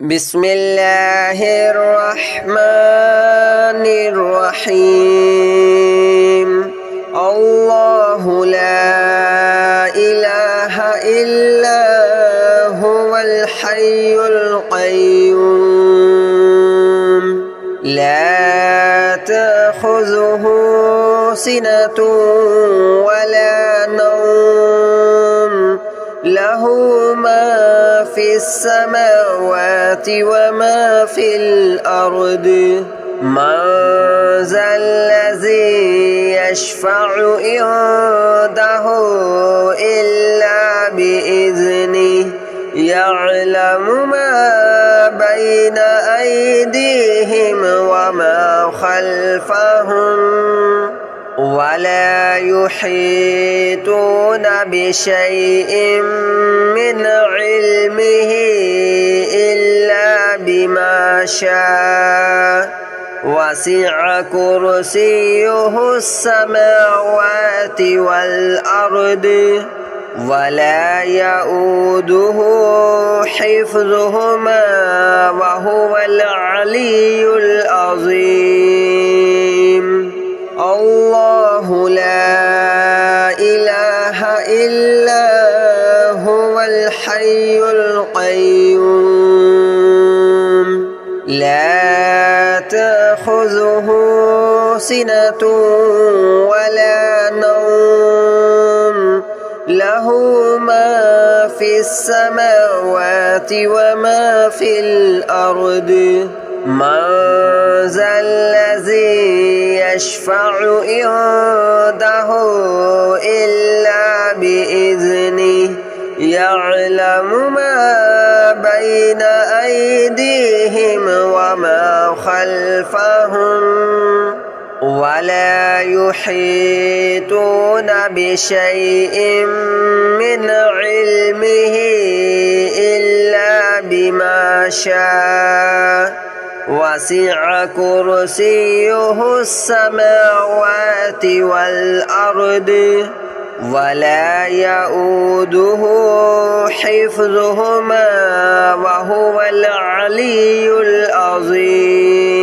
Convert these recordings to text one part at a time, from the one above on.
بسم الله الرحمن الرحيم الله لا إله إلا هو الحي القيوم لا تأخذه سنة ولا نوم له ما في السماوات وما في الأرض من ذا الذي يشفع عنده إلا بإذنه يعلم ما بين أيديهم وما خلفهم ولا يحيطون بشيء من علمه إلا بما شاء وسع كرسيه السماوات والأرض ولا يؤوده حفظهما وهو العلي العظيم الله لا إله إلا هو الحي القيوم لا تأخذه سنة ولا نوم له ما في السماوات وما في الأرض من ذا الذي يشفع عنده إلا بإذنه يعلم ما بين أيديهم وما خلفهم ولا يحيطون بشيء من علمه إلا بما شاء وسع كرسيه السماوات والأرض ولا يؤوده حفظهما وهو العلي العظيم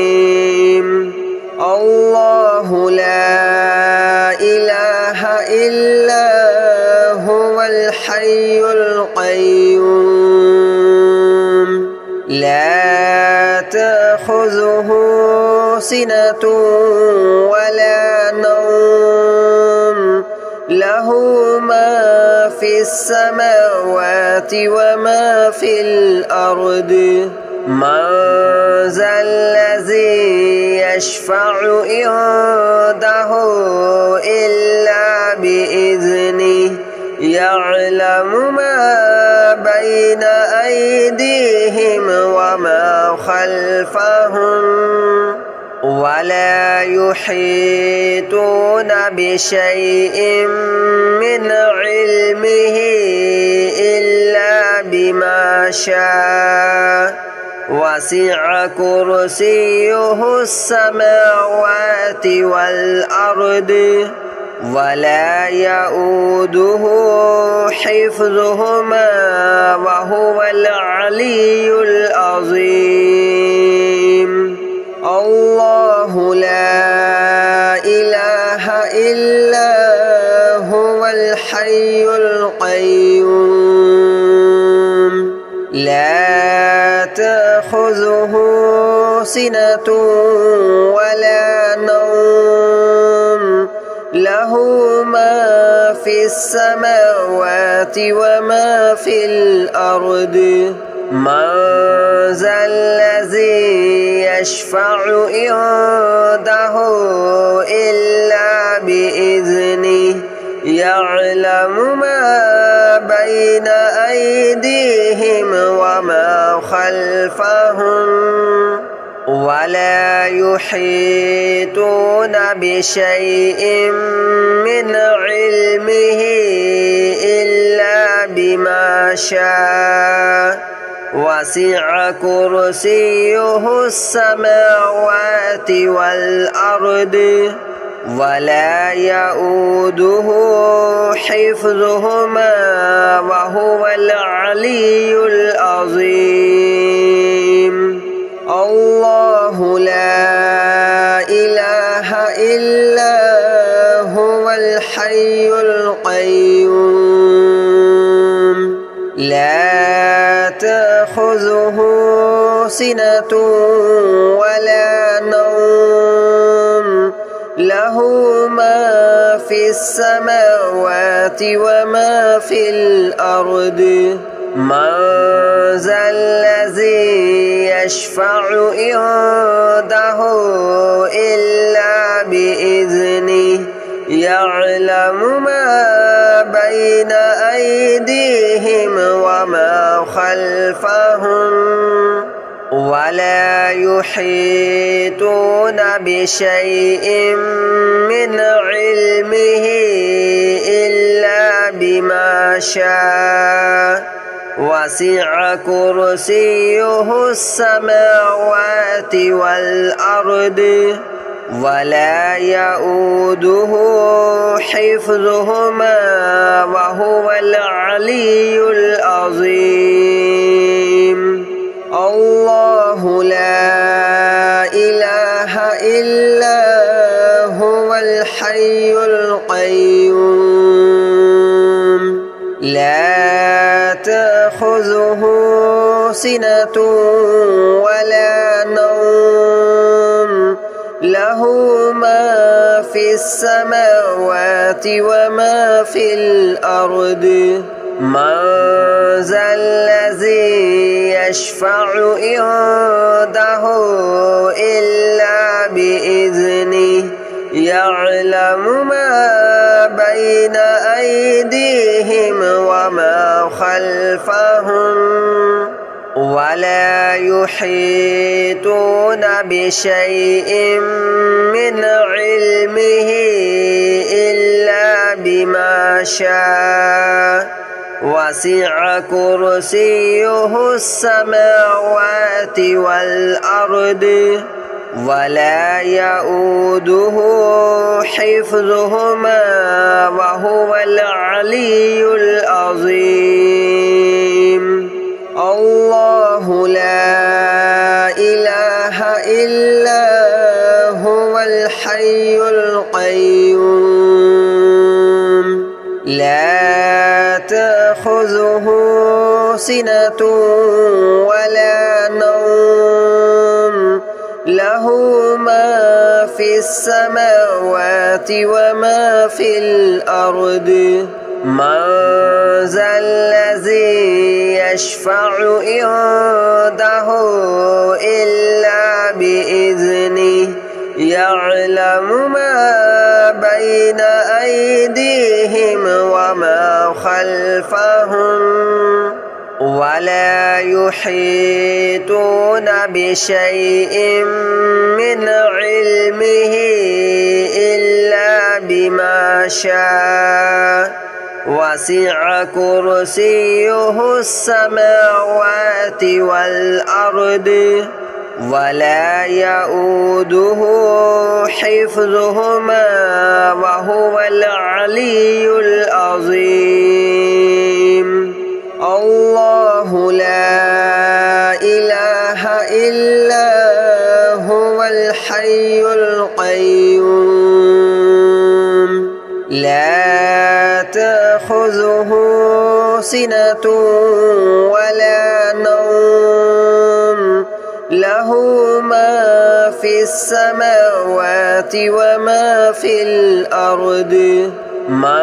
الله لا إله إلا هو الحي القيوم لا تأخذه سنة ولا نوم له ما في السماوات وما في الأرض من ذا الذي يشفع عنده إلا بإذنه يعلم ما بين أيديهم وما خلفهم ولا يحيطون بشيء من علمه إلا بما شاء وسع كرسيه السماوات والأرض ولا يؤوده حفظهما وهو العلي العظيم الله لا إله إلا هو الحي القيوم لا تأخذه سنة ولا نوم له ما في السماوات وما في الأرض من ذا الذي يشفع عنده إلا بإذنه يعلم ما بين أيديهم وما خلفهم ولا يحيطون بشيء من علمه إلا بما شاء وسع كرسيه السماوات والأرض ولا يؤوده حفظهما وهو العلي العظيم. تأخذه سنة ولا نوم له ما في السماوات وما في الأرض من ذا الذي يشفع عنده إلا بإذنه يعلم ما بين أيديهم وما خلفهم ولا يحيطون بشيء من علمه إلا بما شاء وسع كرسيه السماوات والأرض ولا يؤوده حفظهما وهو العلي العظيم الله لا إله إلا هو الحي القيوم لا تأخذه سنة ولا نوم له ما في السماوات وما في الأرض من ذا الذي يشفع عنده إلا بإذنه يعلم ما بين أيديهم وما خلفهم ولا يحيطون بشيء من علمه إلا بما شاء وسع كرسيه السماوات والأرض ولا يؤوده حفظهما وهو العلي العظيم الله لا إله إلا هو الحي القيوم لا تأخذه سنة ولا نوم له ما في السماوات وما في الأرض من ذا الذي يشفع عنده إلا بإذنه يعلم ما بين أيديهم وما خلفهم ولا يحيطون بشيء من علمه إلا بما شاء وسع كرسيه السماوات والأرض ولا يؤوده حفظهما وهو العلي العظيم الله لا إله إلا هو الحي القيوم لا تأخذه سنة ولا نوم له ما في السماوات وما في الأرض من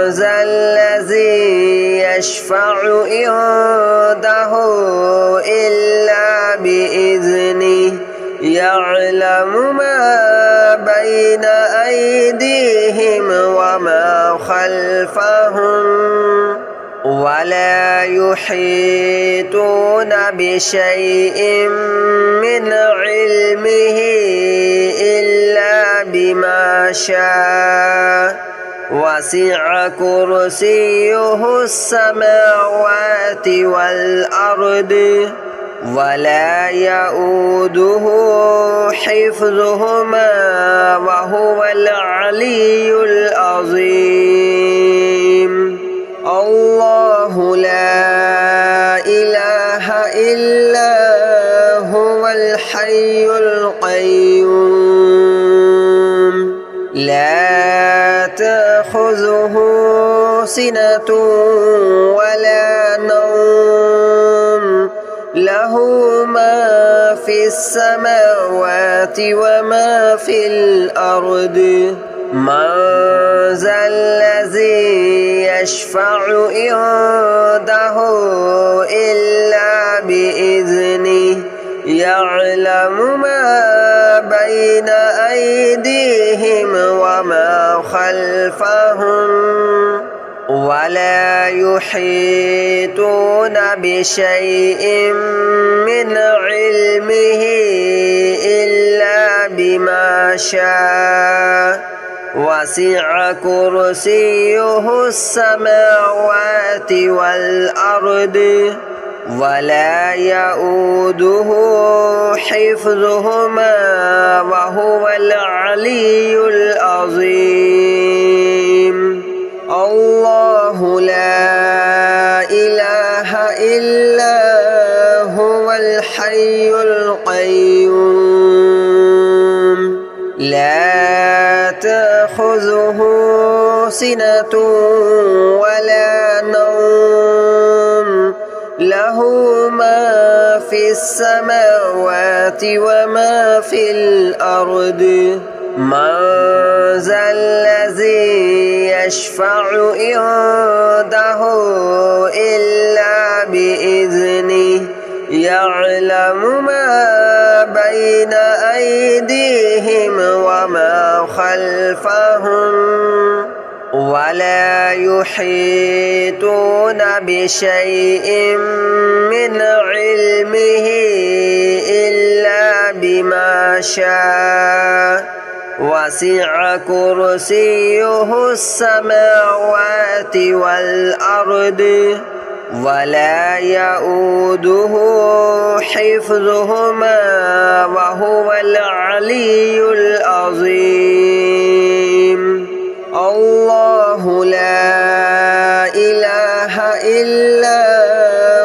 ذا الذي يشفع عنده إلا بإذنه يعلم ما بين أيديهم وما خلفهم ولا يحيطون بشيء من علمه إلا بما شاء وسع كرسيه السماوات والأرض ولا يؤوده حفظهما وهو العلي العظيم الله لا إله إلا هو الحي القيوم لا تأخذه سنة ولا نوم له له ما في السماوات وما في الأرض من ذا الذي يشفع عنده إلا بإذنه يعلم ما بين أيديهم وما خلفهم ولا يحيطون بشيء من علمه إلا بما شاء وسع كرسيه السماوات والأرض ولا يؤوده حفظهما وهو العلي العظيم الله لا إله إلا هو الحي القيوم لا تأخذه سنة ولا نوم له ما في السماوات وما في الأرض من ذا الذي يشفع عنده إلا بإذنه يعلم ما بين أيديهم وما خلفهم ولا يحيطون بشيء من علمه إلا بما شاء وسع كرسيه السماوات والأرض ولا يؤوده حفظهما وهو العلي العظيم الله لا إله إلا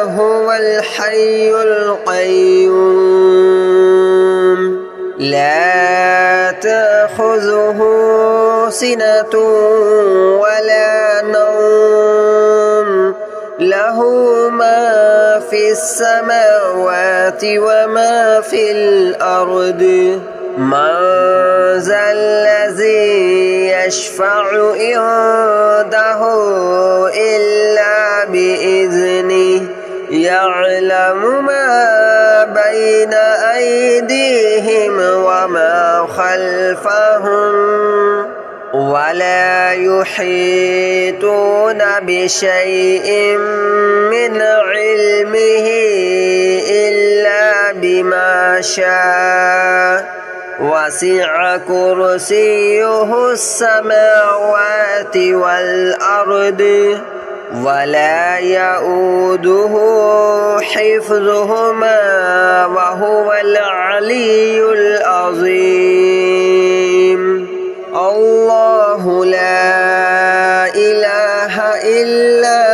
هو الحي القيوم لا تأخذه سنة ولا نوم له ما في السماوات وما في الأرض من ذا الذي يشفع عنده إلا بإذنه يعلم ما بين أيديهم وما خلفهم ولا يحيطون بشيء من علمه إلا بما شاء وسع كرسيه السماوات والأرض ولا يؤوده حفظهما وهو العلي العظيم الله لا إله إلا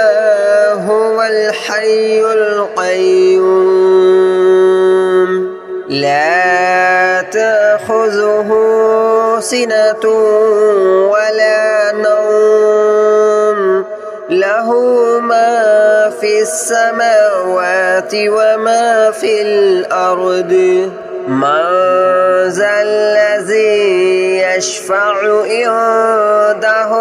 هو الحي القيوم لا تأخذه سنة ولا نوم له ما في السماوات وما في الأرض من ذا الذي يشفع عنده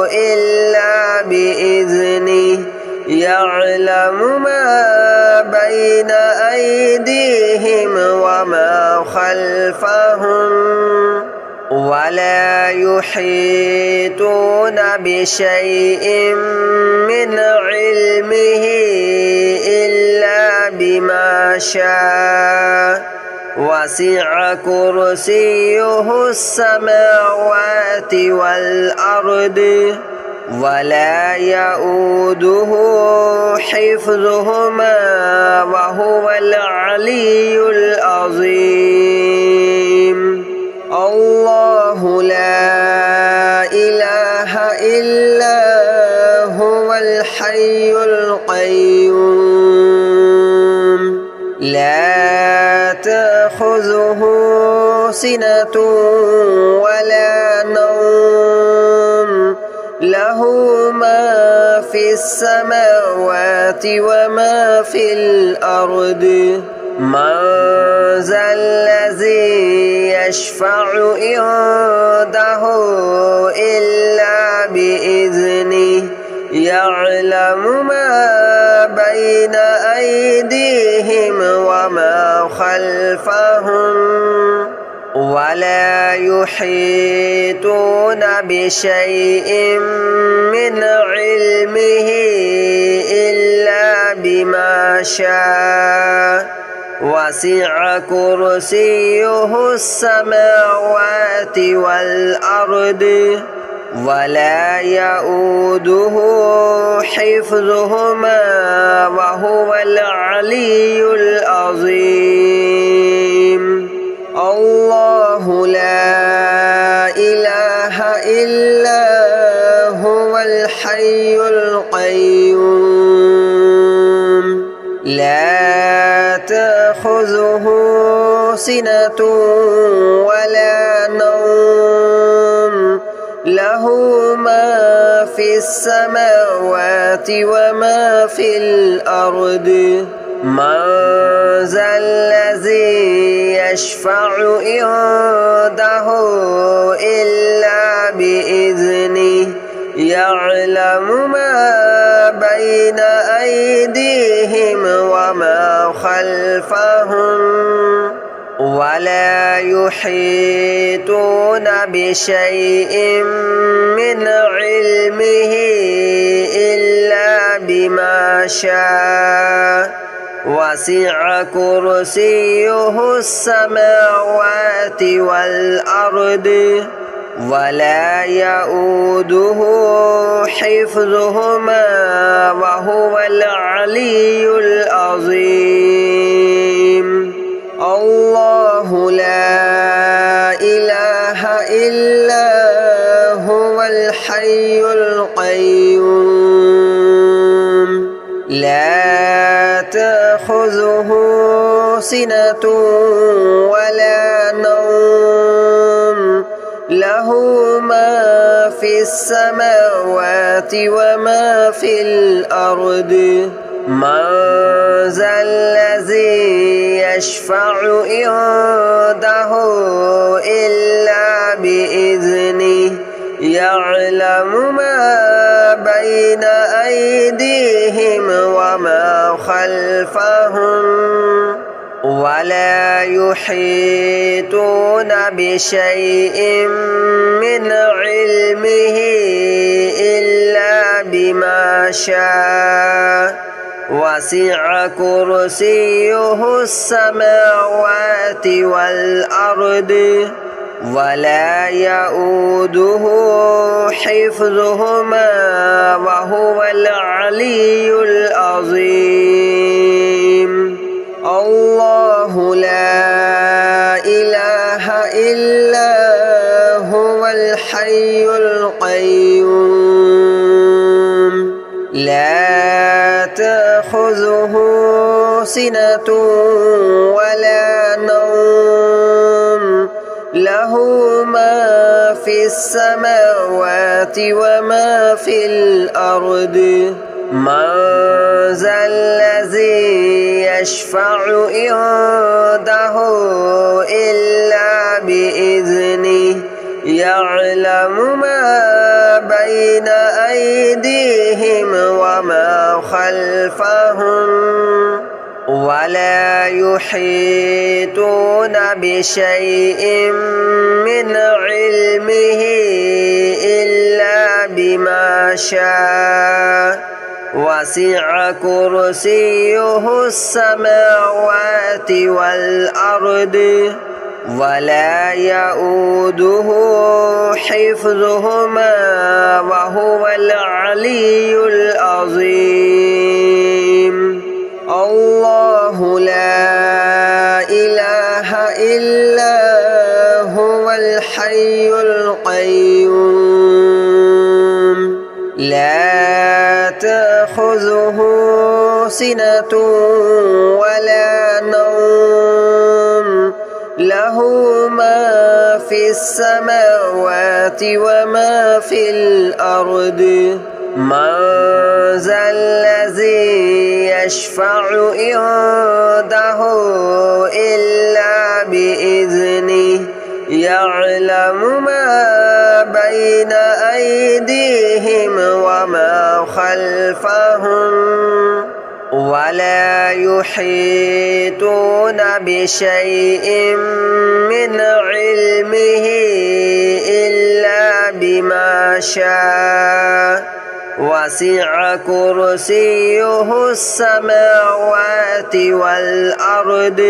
إلا بإذنه يعلم ما بين أيديهم وما خلفهم ولا يحيطون بشيء من علمه إلا بما شاء وسع كرسيه السماوات والأرض ولا يؤوده حفظهما وهو العلي العظيم الله لا إله إلا هو الحي القيوم لا تأخذه سنة ولا نوم له له ما في السماوات وما في الأرض من ذا الذي يشفع عنده إلا بإذنه يعلم ما بين أيديهم وما خلفهم ولا يحيطون بشيء من علمه إلا بما شاء وسع كرسيه السماوات والأرض ولا يؤوده حفظهما وهو العلي العظيم الله لا إله إلا هو الحي القيوم لا تأخذه سنة ولا نوم له ما في السماوات وما في الأرض من ذا الذي يشفع عنده إلا بإذنه يعلم ما بين أيديهم وما خلفهم ولا يحيطون بشيء من علمه إلا بما شاء وسع كرسيه السماوات والأرض ولا يؤوده حفظهما وهو العلي العظيم الله لا إله إلا هو الحي القيوم لا تأخذه سنة ولا نوم له ما في السماوات وما في الأرض من ذا الذي يشفع عنده إلا بإذنه يعلم ما بين أيديهم وما خلفهم ولا يحيطون بشيء من علمه إلا بما شاء وسع كرسيه السماوات والأرض ولا يؤوده حفظهما وهو العلي العظيم الله لا إله إلا هو الحي القيوم لا تأخذه سنة ولا نوم له ما في السماوات وما في الأرض من ذا الذي يشفع عنده إلا بإذنه يعلم ما بين أيديهم وما خلفهم ولا يحيطون بشيء من علمه إلا بما شاء وسع كرسيه السماوات والأرض ولا يؤوده حفظهما وهو العلي العظيم الله لا إله إلا هو الحي القيوم لا تأخذه سنة ولا نوم له ما في السماوات وما في الأرض من ذا الذي يشفع عنده إلا بإذنه يعلم ما بين أيديهم وما خلفهم ولا يحيطون بشيء من علمه إلا بما شاء وسع كرسيه السماوات والأرض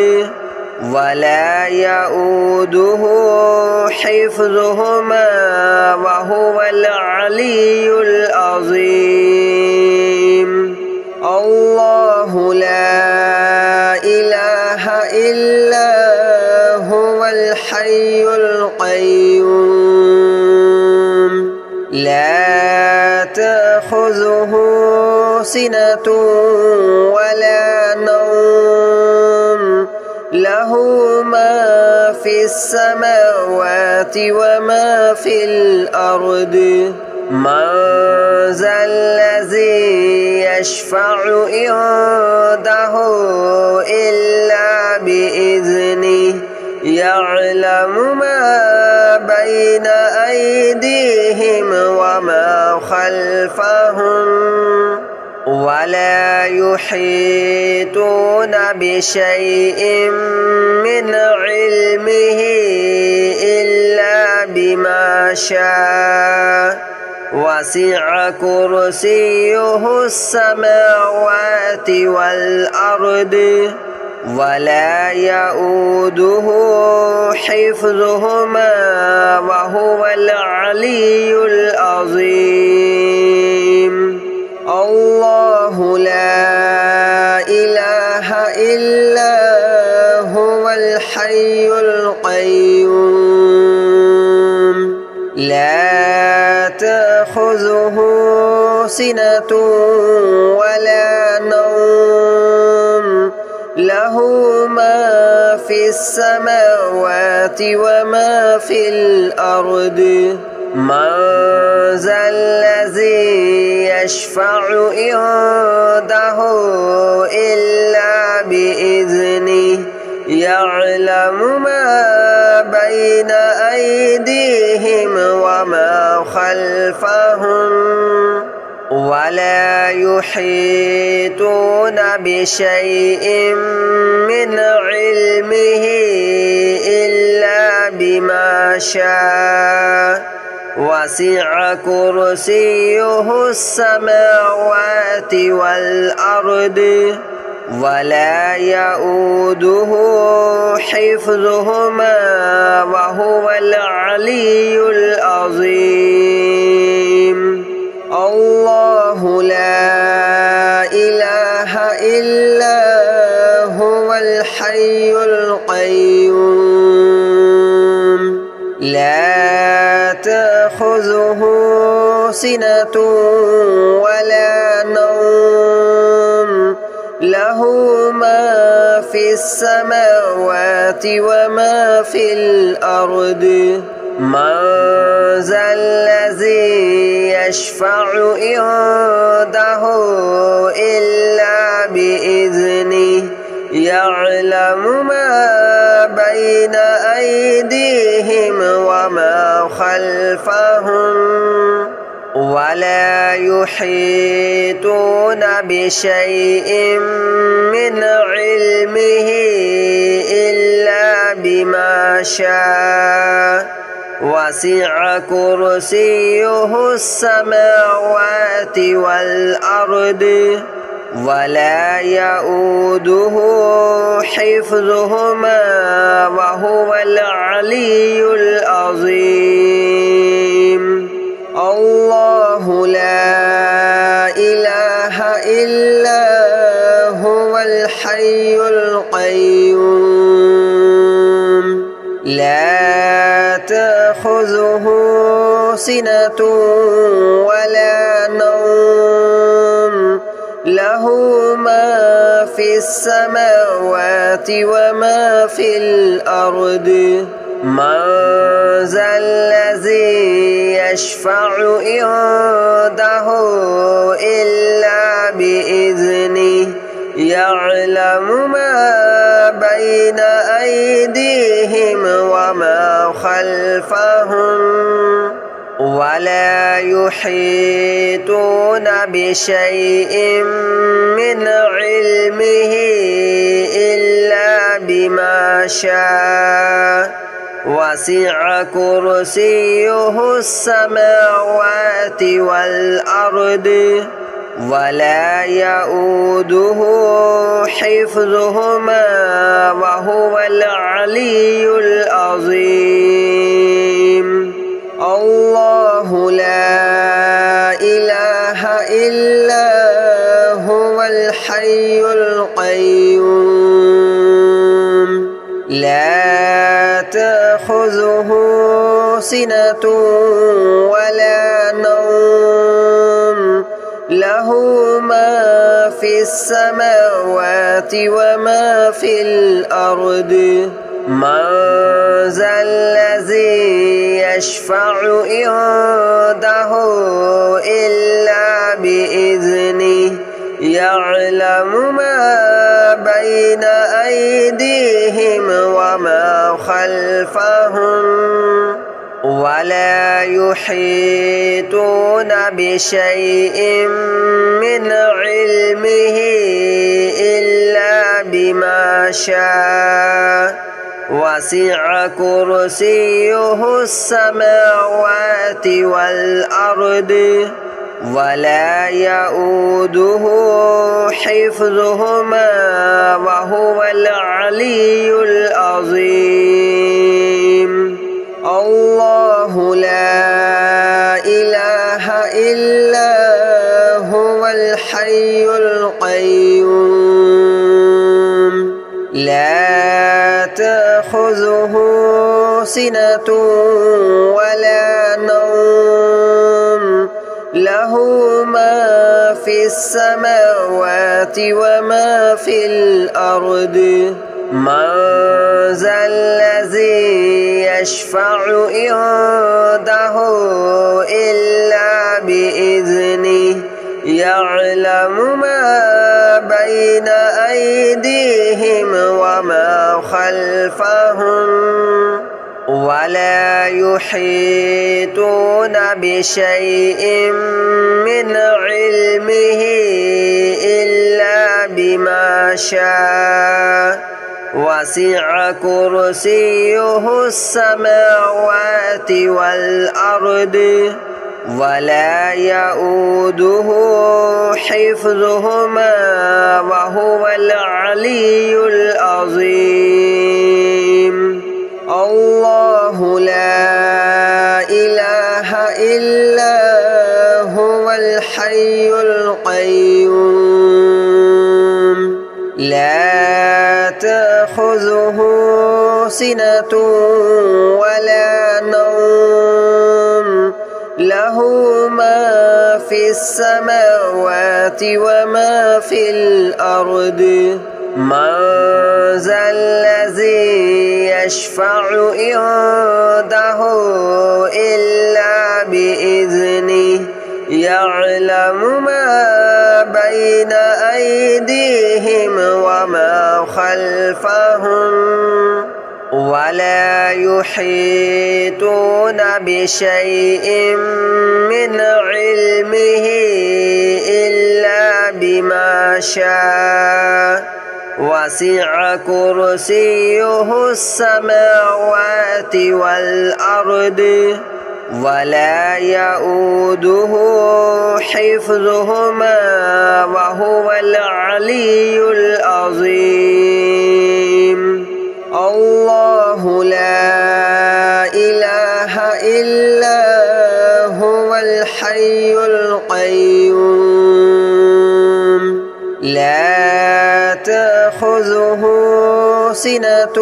ولا يؤوده حفظهما وهو العلي العظيم الله لا إله إلا هو الحي القيوم لا تأخذه سنة ولا نوم له ما في السماوات وما في الأرض من ذا الذي يشفع عنده إلا بإذنه يعلم ما بين أيديهم وما خلفهم ولا يحيطون بشيء من علمه إلا بما شاء وسع كرسيه السماوات والأرض ولا يؤوده حفظهما وهو العلي العظيم الله لا إله إلا هو الحي القيوم لا تأخذه سنة ولا نوم له ما في السماوات وما في الأرض من ذا الذي يشفع عنده إلا بإذنه يعلم ما بين أيديهم وما خلفهم ولا يحيطون بشيء من علمه إلا بما شاء وسع كرسيه السماوات والأرض ولا يؤوده حفظهما وهو العلي العظيم الله لا إله إلا هو الحي القيوم لا تأخذه سنة ولا نوم له ما في السماوات وما في الأرض من ذا الذي يشفع عنده إلا بإذنه يعلم ما بين أيديهم وما خلفهم ولا يحيطون بشيء من علمه إلا بما شاء وسع كرسيه السماوات والأرض ولا يؤوده حفظهما وهو العلي العظيم الله لا إله إلا هو الحي القيوم لا تأخذه سنة ولا نوم له ما في السماوات وما في الأرض من ذا الذي يشفع عنده إلا بإذنه يعلم ما بين أيديهم وما خلفهم ولا يحيطون بشيء من علمه إلا بما شاء وسع كرسيه السماوات والأرض ولا يؤوده حفظهما وهو العلي العظيم الله لا إله إلا هو الحي القيوم لا تأخذه سنة ولا نوم له ما في السماوات وما في الأرض من ذا الذي يشفع عنده إلا بإذنه يعلم ما بين أيديهم وما خلفهم ولا يحيطون بشيء من علمه إلا بما شاء وسع كرسيه السماوات والأرض ولا يؤوده حفظهما وهو العلي العظيم الله لا إله إلا هو الحي القيوم لا تأخذه سنة ولا نوم له ما في السماوات وما في الأرض من ذا الذي يشفع عنده إلا بإذنه يعلم ما بين أيديهم وما خلفهم ولا يحيطون بشيء من علمه إلا بما شاء وسع كرسيه السماوات والأرض ولا يؤوده حفظهما وهو العلي العظيم الله لا إله إلا هو الحي القيوم لا تأخذه سنة ولا نوم له ما في السماوات وما في الأرض من ذا الذي يشفع عنده إلا بإذنه يعلم ما بين أيديهم وما خلفهم ولا يحيطون بشيء من علمه إلا بما شاء وسع كرسيه السماوات والأرض ولا يؤوده حفظهما وهو العلي العظيم الله لا إله إلا هو الحي القيوم لا تأخذه سنة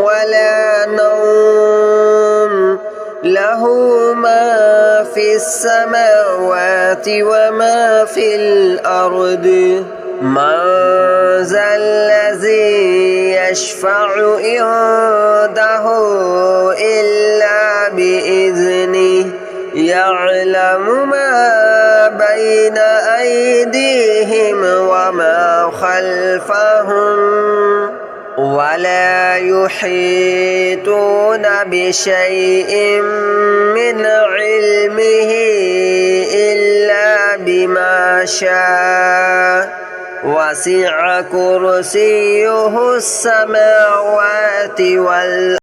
ولا نوم له ما في السماوات وما في الأرض من ذا الذي يشفع عنده إلا بإذنه يعلم ما بين أيديهم وما خلفهم ولا يحيطون بشيء من علمه إلا بما شاء وسع كرسيه السماوات والأرض